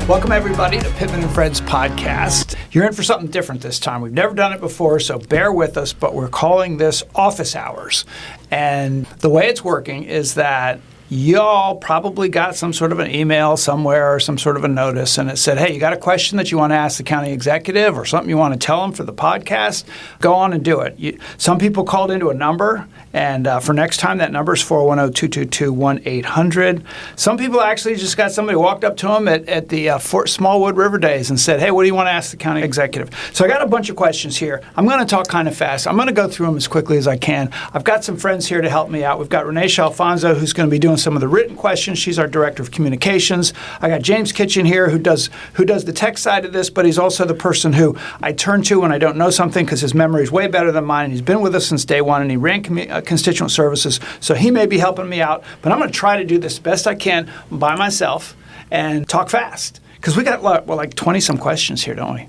Welcome, everybody, to Pittman and Friends podcast. You're in for something different this time. We've never done it before, so bear with us, but we're calling this office hours. And the way it's working is that y'all probably got some sort of an email somewhere or some sort of a notice, and it said, hey, you got a question that you want to ask the county executive or something you want to tell them for the podcast? Go on and do it. Some people called into a number, and for next time, that number is 410-222-1800. Some people actually just got somebody walked up to them at the Fort Smallwood River Days and said, hey, what do you want to ask the county executive? So I got a bunch of questions here. I'm going to talk kind of fast. I'm going to go through them as quickly as I can. I've got some friends here to help me out. We've got Renesha Alfonso, who's going to be doing some of the written questions. She's our director of communications. I got James Kitchen here, who does the tech side of this, but he's also the person who I turn to when I don't know something because his memory is way better than mine. And he's been with us since day one, and he ran constituent services, so he may be helping me out. But I'm going to try to do this best I can by myself and talk fast because we got like 20 some questions here, don't we?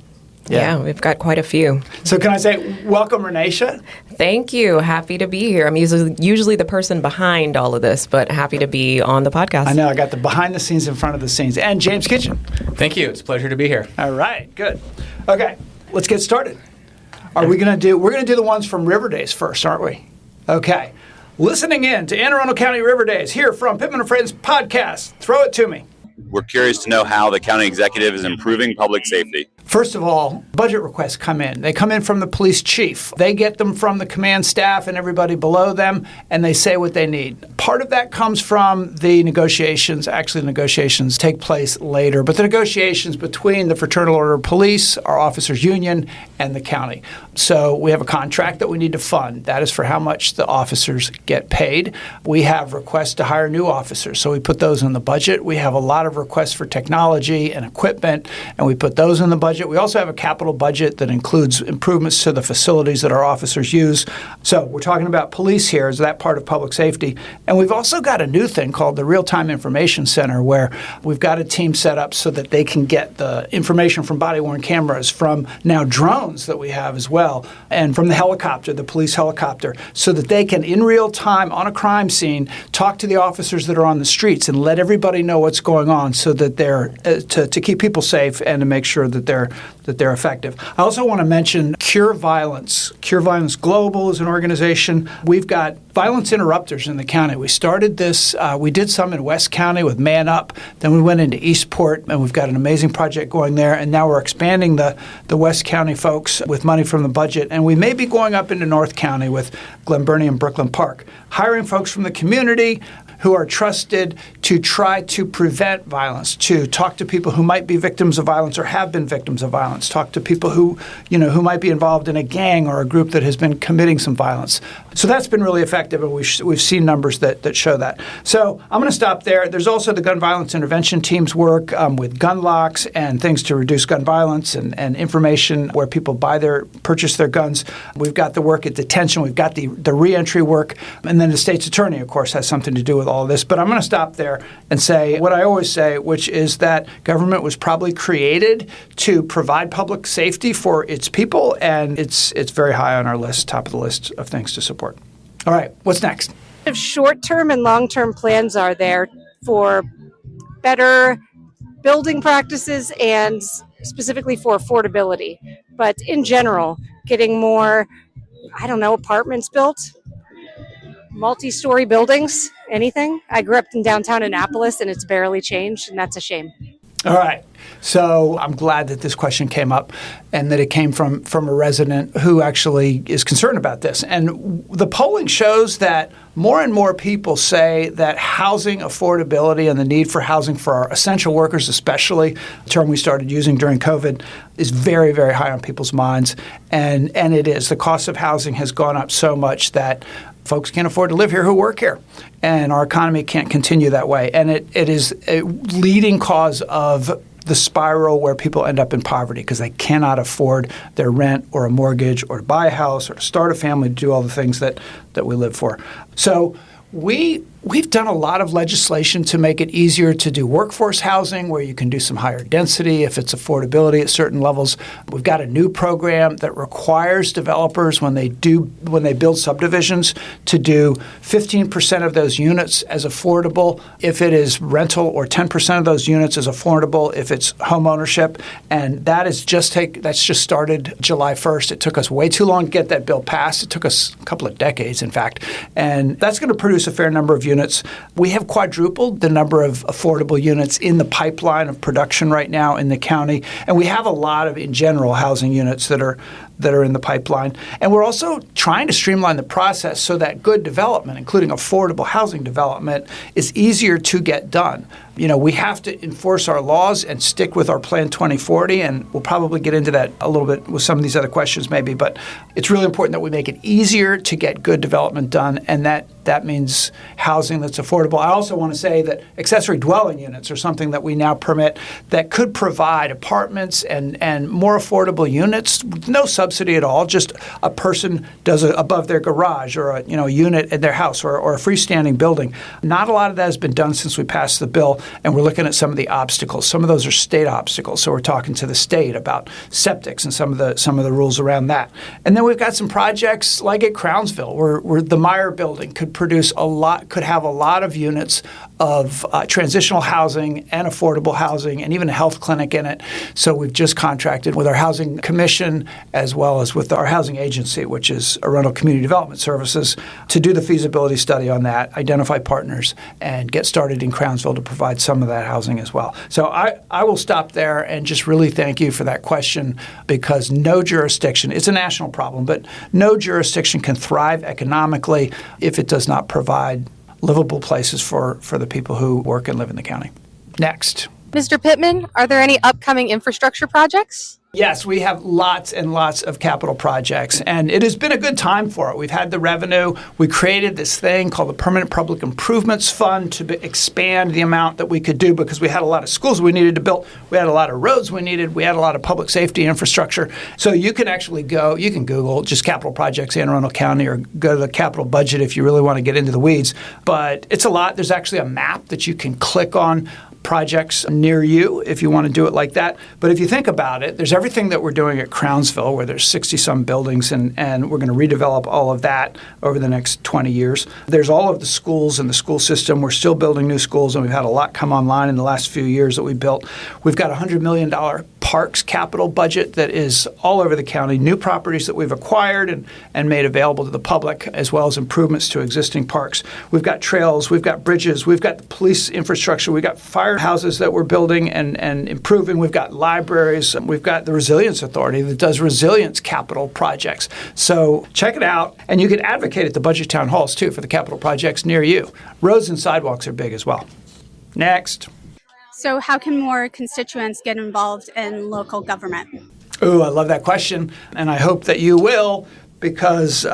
Yeah, we've got quite a few. So can I say welcome, Renesha? Thank you. Happy to be here. I'm usually the person behind all of this, but happy to be on the podcast. I know. I got the behind the scenes in front of the scenes. And James Kitchen. Thank you. It's a pleasure to be here. All right. Good. Okay. Let's get started. We're going to do the ones from River Days first, aren't we? Okay. Listening in to Anne Arundel County River Days here from Pittman and Friends podcast. Throw it to me. We're curious to know how the county executive is improving public safety. First of all, budget requests come in. They come in from the police chief. They get them from the command staff and everybody below them, and they say what they need. Part of that comes from the negotiations. Actually, the negotiations take place later, but the negotiations between the Fraternal Order of Police, our officers' union, and the county. So we have a contract that we need to fund. That is for how much the officers get paid. We have requests to hire new officers, so we put those in the budget. We have a lot of requests for technology and equipment, and we put those in the budget. We also have a capital budget that includes improvements to the facilities that our officers use. So we're talking about police here as that part of public safety. And we've also got a new thing called the Real-Time Information Center, where we've got a team set up so that they can get the information from body-worn cameras, from now drones that we have as well, and from the helicopter, the police helicopter, so that they can, in real time on a crime scene, talk to the officers that are on the streets and let everybody know what's going on so that they're to keep people safe and to make sure that they're effective. I also want to mention Cure Violence. Cure Violence Global is an organization. We've got violence interrupters in the county. We started this, we did some in West County with Man Up, then we went into Eastport, and we've got an amazing project going there, and now we're expanding the West County folks with money from the budget, and we may be going up into North County with Glen Burnie and Brooklyn Park, hiring folks from the community who are trusted to try to prevent violence, to talk to people who might be victims of violence or have been victims of violence, talk to people who might be involved in a gang or a group that has been committing some violence. So that's been really effective, and we've seen numbers that show that. So I'm going to stop there. There's also the gun violence intervention team's work with gun locks and things to reduce gun violence and information where people purchase their guns. We've got the work at detention. We've got the reentry work. And then the state's attorney, of course, has something to do with all of this. But I'm going to stop there and say what I always say, which is that government was probably created to provide public safety for its people, and it's very high on our list, top of the list of things to support. All right, what's next? Short-term and long-term plans are there for better building practices and specifically for affordability. But in general, getting more, apartments built, multi-story buildings, anything. I grew up in downtown Annapolis, and it's barely changed, and that's a shame. All right. So I'm glad that this question came up and that it came from a resident who actually is concerned about this. And the polling shows that more and more people say that housing affordability and the need for housing for our essential workers, especially, a term we started using during COVID, is very, very high on people's minds. And it is. The cost of housing has gone up so much that folks can't afford to live here who work here. And our economy can't continue that way. And it is a leading cause of the spiral where people end up in poverty because they cannot afford their rent or a mortgage or to buy a house or to start a family, to do all the things that we live for. So we We've done a lot of legislation to make it easier to do workforce housing, where you can do some higher density if it's affordability at certain levels. We've got a new program that requires developers when they build subdivisions to do 15% of those units as affordable if it is rental, or 10% of those units as affordable if it's home ownership. And that's just started July 1st. It took us way too long to get that bill passed. It took us a couple of decades, in fact. And that's going to produce a fair number of units. We have quadrupled the number of affordable units in the pipeline of production right now in the county. And we have a lot of, in general, housing units that are in the pipeline. And we're also trying to streamline the process so that good development, including affordable housing development, is easier to get done. We have to enforce our laws and stick with our Plan 2040, and we'll probably get into that a little bit with some of these other questions maybe, but it's really important that we make it easier to get good development done, and that means housing that's affordable. I also want to say that accessory dwelling units are something that we now permit that could provide apartments and more affordable units, no subsidy at all, just a person does it above their garage, or a unit in their house, or a freestanding building. Not a lot of that has been done since we passed the bill. And we're looking at some of the obstacles. Some of those are state obstacles. So we're talking to the state about septics and some of the rules around that. And then we've got some projects like at Crownsville, where the Meyer building could have a lot of units of transitional housing and affordable housing, and even a health clinic in it. So we've just contracted with our housing commission as well as with our housing agency, which is Arundel Community Development Services, to do the feasibility study on that, identify partners, and get started in Crownsville to provide some of that housing as well. So I will stop there and just really thank you for that question, because no jurisdiction, it's a national problem, but no jurisdiction can thrive economically if it does not provide livable places for the people who work and live in the county. Next. Mr. Pittman, are there any upcoming infrastructure projects? Yes, we have lots and lots of capital projects, and it has been a good time for it. We've had the revenue. We created this thing called the Permanent Public Improvements Fund to expand the amount that we could do, because we had a lot of schools we needed to build. We had a lot of roads we needed. We had a lot of public safety infrastructure. So you can actually you can Google just capital projects in Arundel County, or go to the capital budget if you really want to get into the weeds. But it's a lot. There's actually a map that you can click on projects near you if you want to do it like that. But if you think about it, there's everything that we're doing at Crownsville, where there's 60-some buildings, and we're going to redevelop all of that over the next 20 years. There's all of the schools in the school system. We're still building new schools, and we've had a lot come online in the last few years that we built. We've got a $100 million parks capital budget that is all over the county, new properties that we've acquired and made available to the public, as well as improvements to existing parks. We've got trails, we've got bridges, we've got the police infrastructure, we've got firehouses that we're building and improving, we've got libraries, we've got the Resilience Authority that does resilience capital projects. So check it out, and you can advocate at the budget town halls too for the capital projects near you. Roads and sidewalks are big as well. Next. So how can more constituents get involved in local government? Ooh, I love that question, and I hope that you will, because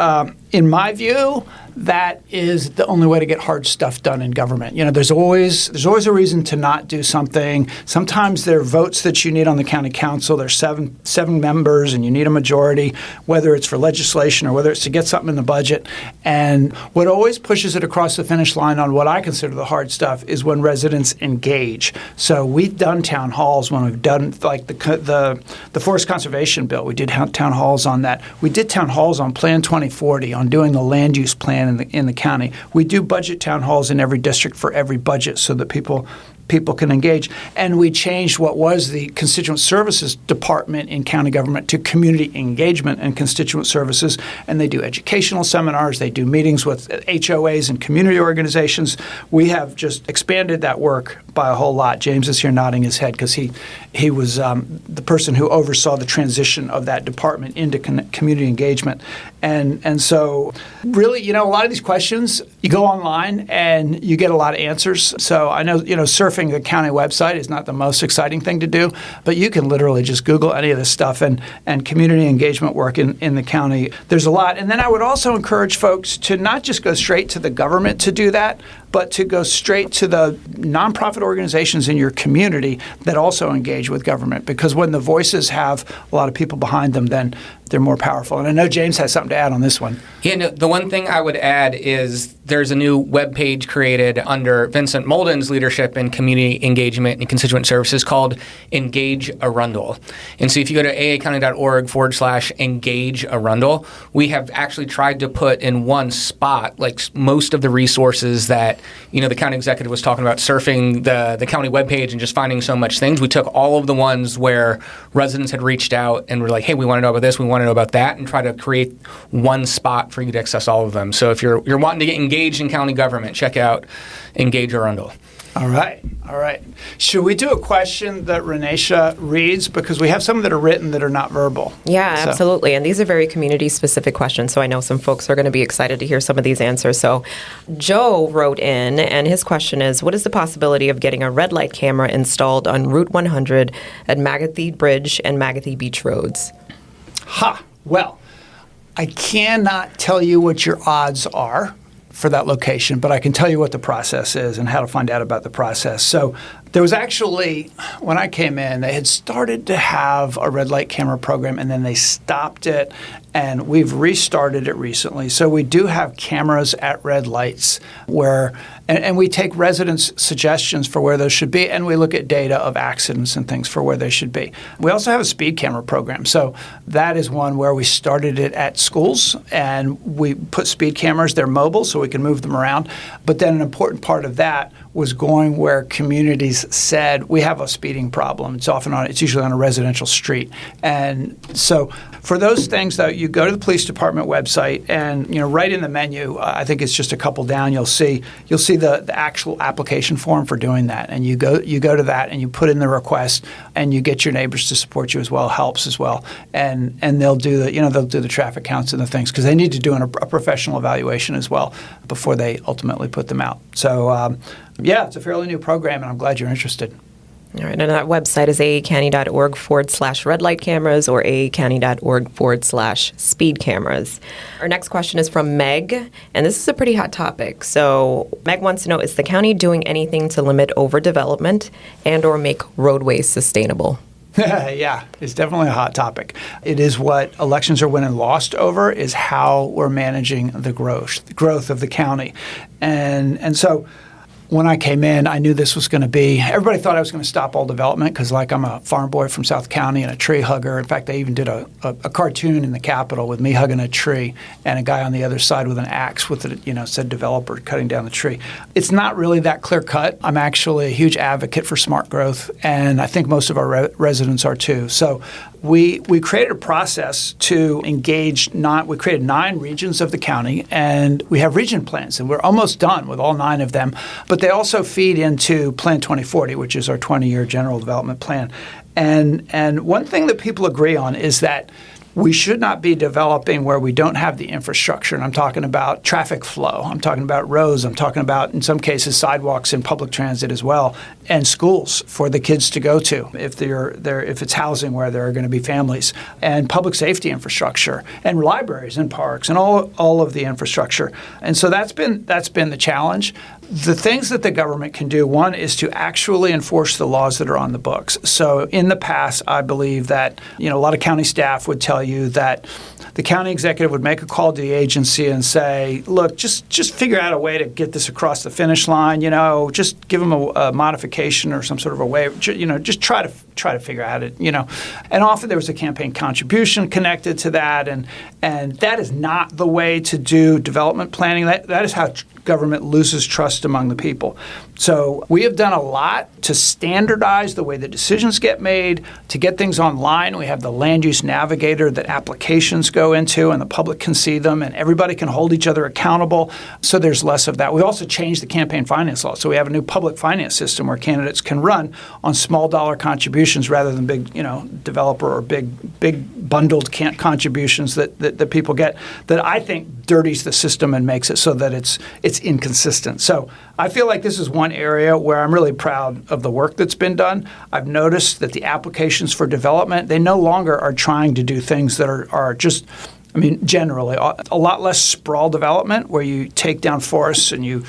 in my view, that is the only way to get hard stuff done in government. There's always a reason to not do something. Sometimes there are votes that you need on the county council. There's seven members, and you need a majority, whether it's for legislation or whether it's to get something in the budget. And what always pushes it across the finish line on what I consider the hard stuff is when residents engage. So we've done town halls when we've done like the forest conservation bill. We did town halls on that. We did town halls on Plan 2040, on doing the land use plan in the county. We do budget town halls in every district for every budget so that people can engage. And we changed what was the constituent services department in county government to community engagement and constituent services. And they do educational seminars. They do meetings with HOAs and community organizations. We have just expanded that work by a whole lot. James is here nodding his head because he was the person who oversaw the transition of that department into community engagement. And so really, a lot of these questions, you go online and you get a lot of answers. So I know, surfing the county website is not the most exciting thing to do, but you can literally just Google any of this stuff and community engagement work in the county. There's a lot. And then I would also encourage folks to not just go straight to the government to do that. but to go straight to the nonprofit organizations in your community that also engage with government. Because when the voices have a lot of people behind them, then they're more powerful. And I know James has something to add on this one. Yeah, no, the one thing I would add is there's a new webpage created under Vincent Molden's leadership in community engagement and constituent services called Engage Arundel. And so if you go to aacounty.org/engage Arundel, we have actually tried to put in one spot like most of the resources that the county executive was talking about, surfing the county webpage and just finding so much things. We took all of the ones where residents had reached out and were like, hey, we want to know about this, we want to know about that, and try to create one spot for you to access all of them. So if you're wanting to get engaged in county government, check out Engage Arundel. All right. Should we do a question that Renesha reads? Because we have some that are written that are not verbal. Yeah, So- absolutely. And these are very community-specific questions, so I know some folks are going to be excited to hear some of these answers. So Joe wrote in, and his question is, what is the possibility of getting a red light camera installed on Route 100 at Magathy Bridge and Magathy Beach roads? Well, I cannot tell you what your odds are for that location, but I can tell you what the process is and how to find out about the process. So there was actually, when I came in, they had started to have a red light camera program, and then they stopped it, and we've restarted it recently. So we do have cameras at red lights where, and we take residents' suggestions for where those should be, and we look at data of accidents and things for where they should be. We also have a speed camera program. So that is one where we started it at schools, and we put speed cameras. They're mobile, so we can move them around. But then an important part of that was going where communities said, we have a speeding problem. It's usually on a residential street. And so for those things, though, you go to the police department website, and right in the menu, I think it's just a couple down, you'll see the actual application form for doing that. And you go to that and you put in the request, and you get your neighbors to support you as well, helps as well. And they'll do the traffic counts and the things, because they need to do a professional evaluation as well before they ultimately put them out. So it's a fairly new program, and I'm glad you're interested. All right, and that website is aacounty.org/red light cameras or aacounty.org/speed cameras. Our next question is from Meg, and this is a pretty hot topic. So Meg wants to know, is the county doing anything to limit overdevelopment and or make roadways sustainable? Yeah, it's definitely a hot topic. It is what elections are won and lost over, is how we're managing the growth of the county. And so when I came in, I knew this was going to be, everybody thought I was going to stop all development because, I'm a farm boy from South County and a tree hugger. In fact, they even did a cartoon in the Capitol with me hugging a tree and a guy on the other side with an axe with said developer cutting down the tree. It's not really that clear cut. I'm actually a huge advocate for smart growth, and I think most of our residents are too. So we created a process to engage. We created 9 regions of the county, and we have region plans, and we're almost done with all 9 of them. But they also feed into Plan 2040, which is our 20-year general development plan. And one thing that people agree on is that we should not be developing where we don't have the infrastructure. And I'm talking about traffic flow. I'm talking about roads. I'm talking about, in some cases, sidewalks and public transit as well, and schools for the kids to go to if it's housing where there are going to be families, and public safety infrastructure, and libraries and parks, and all of the infrastructure. And so that's been the challenge. The things that the government can do, one is to actually enforce the laws that are on the books. So in the past, I believe that a lot of county staff would tell you that the county executive would make a call to the agency and say, look, just figure out a way to get this across the finish line, just give them a modification or some sort of a way, just try to figure out it, And often there was a campaign contribution connected to that, and that is not the way to do development planning. That is how government loses trust among the people. So we have done a lot to standardize the way the decisions get made, to get things online. We have the Land Use Navigator that applications go into, and the public can see them, and everybody can hold each other accountable. So there's less of that. We also changed the campaign finance law. So we have a new public finance system where candidates can run on small dollar contributions rather than big, developer or big bundled contributions that people get, that I think dirties the system and makes it so that it's inconsistent. So I feel like this is one area where I'm really proud of the work that's been done. I've noticed that the applications for development, they no longer are trying to do things that are just I mean, generally, a lot less sprawl development where you take down forests and you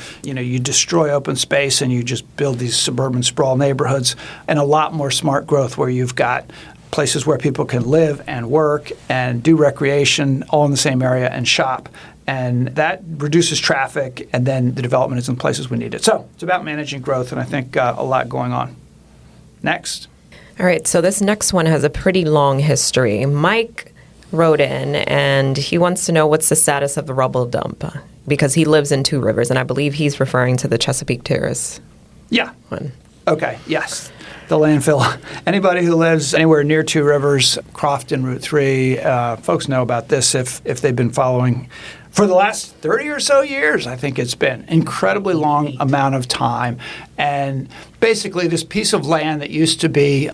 destroy open space and you just build these suburban sprawl neighborhoods, and a lot more smart growth where you've got places where people can live and work and do recreation all in the same area and shop. And that reduces traffic, and then the development is in places we need it. So it's about managing growth, and I think a lot going on. Next. All right, so this next one has a pretty long history. Mike wrote in, and he wants to know what's the status of the rubble dump, because he lives in Two Rivers, and I believe he's referring to the Chesapeake Terrace one. Okay, yes. The landfill. Anybody who lives anywhere near Two Rivers, Crofton, Route 3, folks know about this if they've been following. For the last 30 or so years, I think it's been incredibly long amount of time. And basically this piece of land that used to be,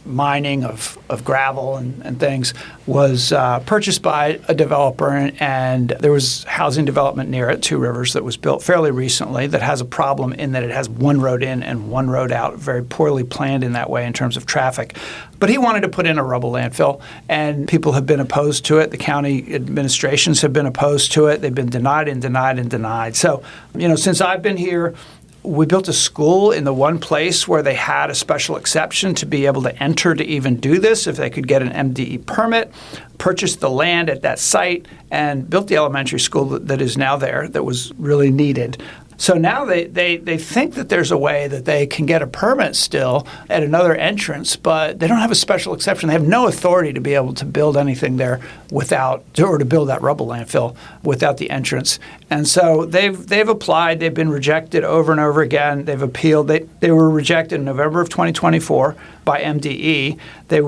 mining of gravel and things was purchased by a developer, and there was housing development near it, Two Rivers, that was built fairly recently that has a problem in that it has one road in and one road out, very poorly planned in that way in terms of traffic. But he wanted to put in a rubble landfill, and people have been opposed to it. The county administrations have been opposed to it. They've been denied and denied and denied. So, since I've been here, we built a school in the one place where they had a special exception to be able to enter to even do this if they could get an MDE permit, purchased the land at that site, and built the elementary school that is now there that was really needed. So now they think that there's a way that they can get a permit still at another entrance, but they don't have a special exception. They have no authority to be able to build anything there or to build that rubble landfill without the entrance. And so they've applied. They've been rejected over and over again. They've appealed. They were rejected in November of 2024 by MDE. They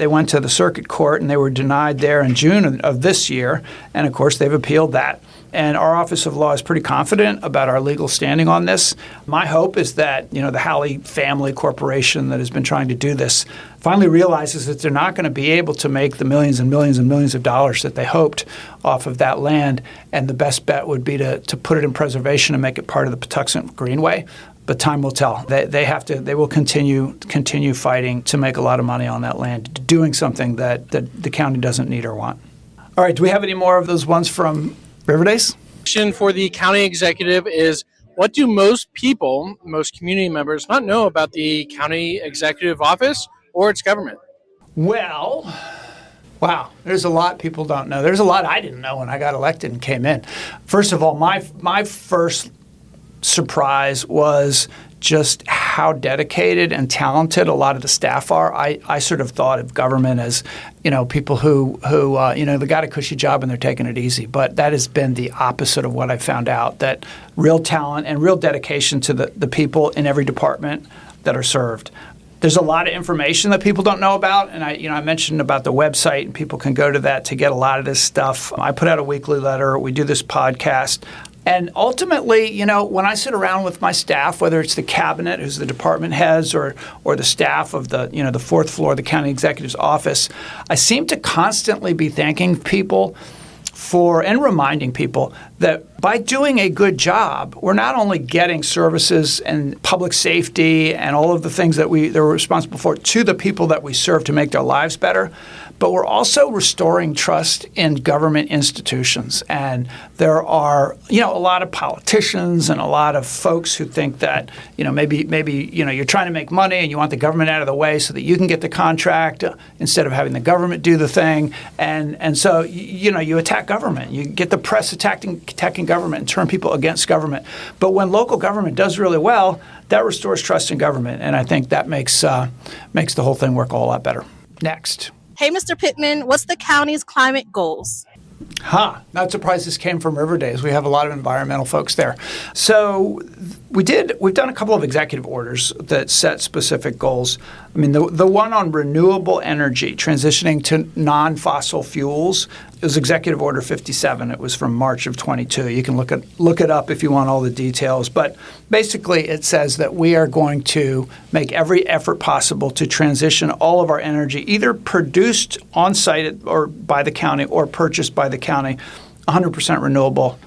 went to the circuit court and they were denied there in June of this year. And of course, they've appealed that. And our Office of Law is pretty confident about our legal standing on this. My hope is that, the Halley family corporation that has been trying to do this finally realizes that they're not going to be able to make the millions and millions and millions of dollars that they hoped off of that land. And the best bet would be to put it in preservation and make it part of the Patuxent Greenway. But time will tell. They will continue fighting to make a lot of money on that land, doing something that the county doesn't need or want. All right, do we have any more of those ones from River Days? Question for the county executive is, what do most community members not know about the county executive office or its government? Well, wow, there's a lot people don't know. There's a lot I didn't know when I got elected and came in. First of all, my first surprise was just how dedicated and talented a lot of the staff are. I sort of thought of government as, people who they got a cushy job and they're taking it easy. But that has been the opposite of what I found out, that real talent and real dedication to the people in every department that are served. There's a lot of information that people don't know about, and I mentioned about the website, and people can go to that to get a lot of this stuff. I put out a weekly letter. We do this podcast. And ultimately, when I sit around with my staff, whether it's the cabinet, who's the department heads, or the staff of the fourth floor of the county executive's office, I seem to constantly be thanking people and reminding people that by doing a good job, we're not only getting services and public safety and all of the things that we're responsible for to the people that we serve to make their lives better, but we're also restoring trust in government institutions. And there are, a lot of politicians and a lot of folks who think that, maybe you're trying to make money and you want the government out of the way so that you can get the contract instead of having the government do the thing. And so, you attack government. You get the press attacking government and turn people against government. But when local government does really well, that restores trust in government. And I think that makes the whole thing work a whole lot better. Next. Hey, Mr. Pittman, what's the county's climate goals? Not surprised this came from River Days. We have a lot of environmental folks there. So we've done a couple of executive orders that set specific goals. I mean, the one on renewable energy, transitioning to non-fossil fuels, is Executive Order 57. It was from March of 22. You can look it up if you want all the details. But basically, it says that we are going to make every effort possible to transition all of our energy, either produced on site or by the county or purchased by the county, 100% renewable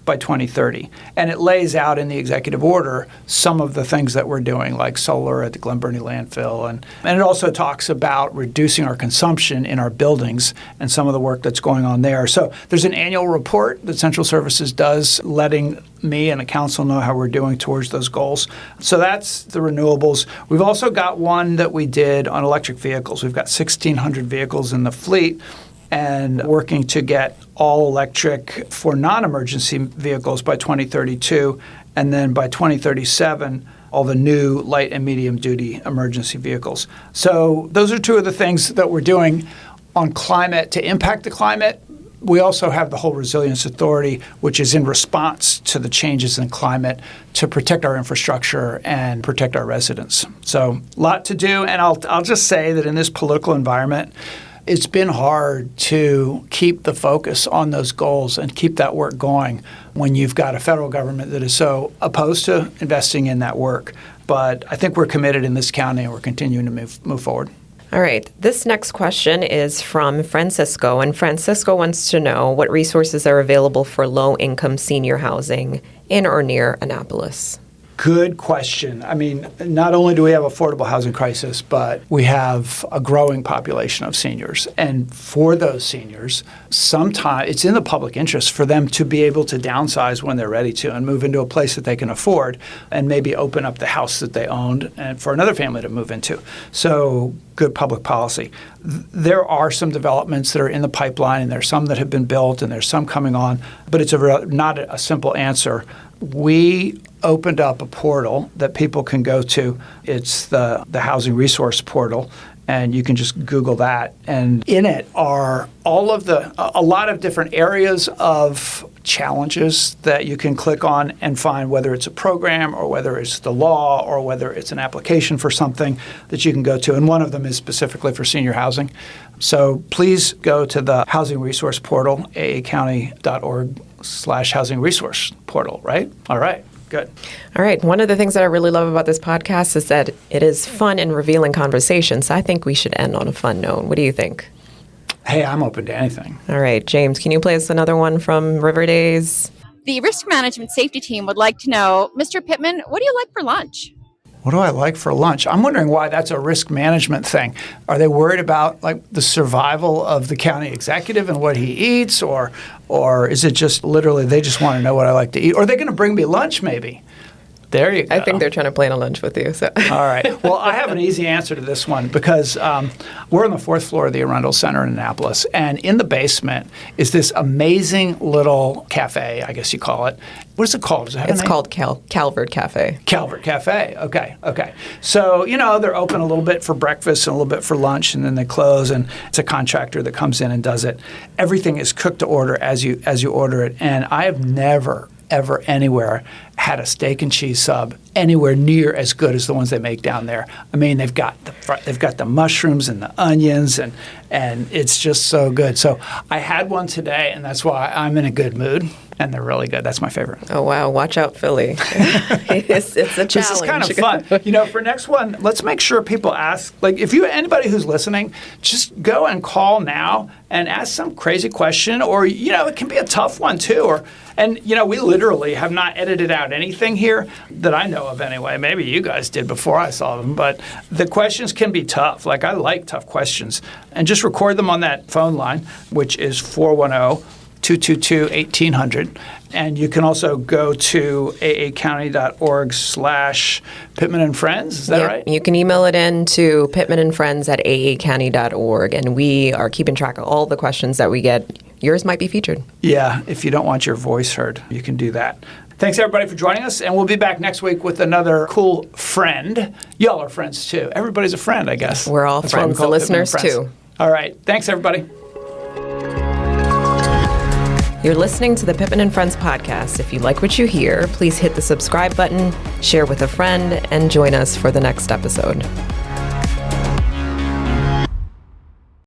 by 2030. And it lays out in the executive order some of the things that we're doing, like solar at the Glen Burnie landfill. And it also talks about reducing our consumption in our buildings and some of the work that's going on there. So there's an annual report that Central Services does letting me and the council know how we're doing towards those goals. So that's the renewables. We've also got one that we did on electric vehicles. We've got 1,600 vehicles in the fleet and working to get all electric for non-emergency vehicles by 2032. And then by 2037, all the new light and medium duty emergency vehicles. So those are two of the things that we're doing on climate to impact the climate. We also have the whole Resilience Authority, which is in response to the changes in climate to protect our infrastructure and protect our residents. So a lot to do. And I'll just say that in this political environment, it's been hard to keep the focus on those goals and keep that work going when you've got a federal government that is so opposed to investing in that work. But I think we're committed in this county and we're continuing to move forward. All right. This next question is from Francisco, and Francisco wants to know what resources are available for low-income senior housing in or near Annapolis. Good question. I mean, not only do we have affordable housing crisis, but we have a growing population of seniors. And for those seniors, sometimes it's in the public interest for them to be able to downsize when they're ready to and move into a place that they can afford and maybe open up the house that they owned and for another family to move into. So good public policy. There are some developments that are in the pipeline, and there's some that have been built, and there's some coming on, but it's not a simple answer. We opened up a portal that people can go to. It's the Housing Resource Portal, and you can just Google that. And in it are a lot of different areas of challenges that you can click on and find, whether it's a program or whether it's the law or whether it's an application for something that you can go to. And one of them is specifically for senior housing. So please go to the Housing Resource Portal, aacounty.org/housing resource portal, right? All right. Good. All right. One of the things that I really love about this podcast is that it is fun and revealing conversations. I think we should end on a fun note. What do you think? Hey, I'm open to anything. All right. James, can you play us another one from River Days? The risk management safety team would like to know, Mr. Pittman, what do you like for lunch? What do I like for lunch? I'm wondering why that's a risk management thing. Are they worried about like the survival of the county executive and what he eats, or is it just literally they just want to know what I like to eat? Or are they going to bring me lunch maybe? There you go. I think they're trying to plan a lunch with you. So. All right. Well, I have an easy answer to this one because we're on the 4th floor of the Arundel Center in Annapolis, and in the basement is this amazing little cafe, I guess you call it. What is it called? Does it have a name? Called Calvert Cafe. Calvert Cafe. Okay. So, they're open a little bit for breakfast and a little bit for lunch, and then they close, and it's a contractor that comes in and does it. Everything is cooked to order as you order it, and I have never ever anywhere had a steak and cheese sub anywhere near as good as the ones they make down there. I mean, they've got the mushrooms and the onions, and it's just so good. So I had one today, and that's why I'm in a good mood, and they're really good. That's my favorite. Oh, wow. Watch out, Philly. It's a challenge. This is kind of fun. For next one, let's make sure people ask, if anybody who's listening, just go and call now and ask some crazy question, or, it can be a tough one too, we literally have not edited out anything here that I know of anyway. Maybe you guys did before I saw them, but the questions can be tough. I like tough questions. And just record them on that phone line, which is 410-222-1800. And you can also go to aacounty.org/Pittman and Friends. Is that right? You can email it in to pittmanandfriends@aacounty.org. And we are keeping track of all the questions that we get. Yours might be featured. Yeah, if you don't want your voice heard, you can do that. Thanks, everybody, for joining us, and we'll be back next week with another cool friend. Y'all are friends, too. Everybody's a friend, I guess. We're all friends. The listeners, too. All right. Thanks, everybody. You're listening to the Pittman and Friends podcast. If you like what you hear, please hit the subscribe button, share with a friend, and join us for the next episode.